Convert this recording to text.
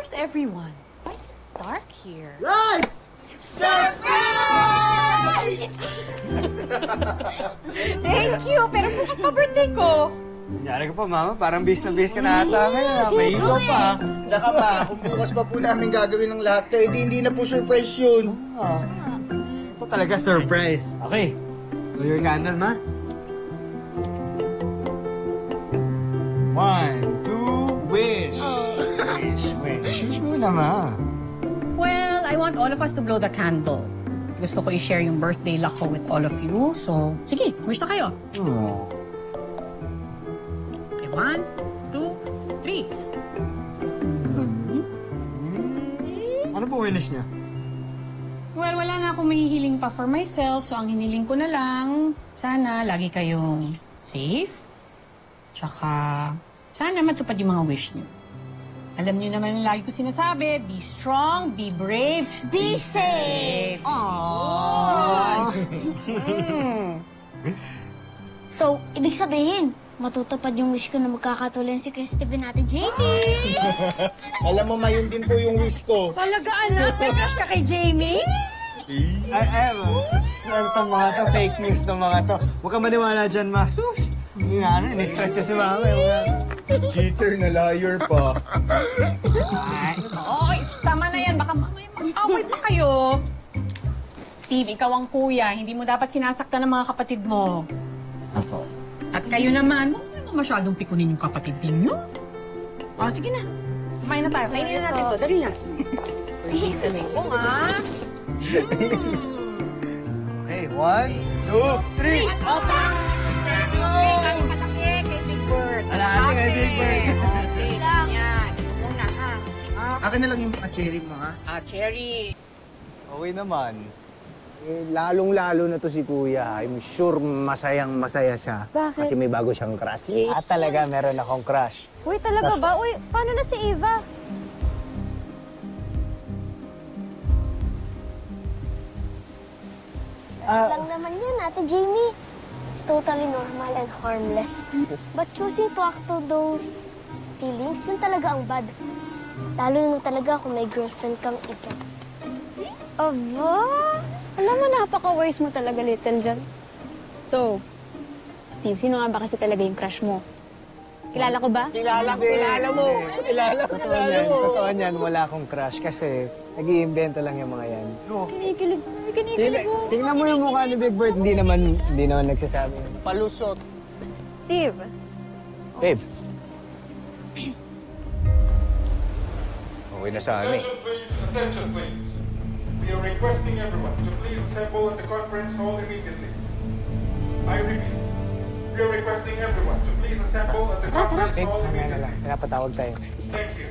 Where's everyone? Why is it dark here? Rights! Surprise! Thank you! Pero bukas pa birthday ko. Nangyari ka pa, Mama. Parang bis na bis ka na ata ngayon. May ikaw pa. Tsaka pa, kung bukas pa po namin gagawin ng lahat, eh, hindi na po surprise yun. Ito talaga surprise. Okay. Blow your candle, Ma. 1, 2, wish. Wish mo na, Ma. Well, I want all of us to blow the candle. Gusto ko i-share yung birthday luck ko with all of you. So, sige, wish na kayo. Oh. Okay, 1, 2, 3. Ano po wish niya? Well, wala na akong mahihiling pa for myself. So, ang hiniling ko na lang, sana lagi kayong safe. Tsaka, sana matupad yung mga wish niyo. Alam niyo naman ang lagi ko sinasabi, be strong, be brave, be safe. Aww. So, ibig sabihin, matutupad yung wish ko na magkakatuloy si Steven at Jamie. Alam mo, Ma, yun din po yung wish ko. Talaga, anak? May crush ka kay Jamie? Ano itong mga to, fake news itong mga to. Huwag ka maniwala dyan, Ma. Sus! Hindi nga, in-stress siya si Mama. Cheater na liar pa. Oo, tama na yan. Baka mamaya mag-away pa kayo. Steve, ikaw ang kuya. Hindi mo dapat sinasaktan ng mga kapatid mo. Ako. At kayo naman, huwag naman masyadong pikunin yung kapatid ninyo. O, sige na. Kumain na tayo. Kainin na natin to. Dali na. Listening ko, nga. Okay, 1, 2, 3. Ang malaki kay Big Bird. Malaki kay Big Bird. Okay lang. Yan. Ito muna, ha? Akin na lang yung cherry mo, ha? Cherry. Okay naman. Eh, lalong-lalo na to si Kuya. I'm sure masayang-masaya siya. Bakit? Kasi may bago siyang crush. Talaga, meron akong crush. Uy, talaga ba? Uy, paano na si Eva? Lang naman yan, Ate Jamie. It's totally normal and harmless. But choosing to act to those feelings, yun talaga ang bad. Lalo na talaga kung may girlfriend kang ika. Aba! Alam mo, napaka-wise mo talaga, Little John. So, Steve, sino nga ba kasi talaga yung crush mo? Kilala ko ba? Kilala mo. Totoo niyan, wala akong crush kasi nag-iimbento lang yung mga yan. Kinikilig ko. Tingnan mo yung mukha ni Big Bird, hindi naman nagsasabi. Palusot. Steve, Babe. Okay na sana eh. Attention, please. We are requesting everyone to please assemble at the conference hall immediately. I repeat, we are requesting everyone to please assemble at the conference Babe, hall mamaya na immediately. lang. Pinapatawag tayo. Thank you.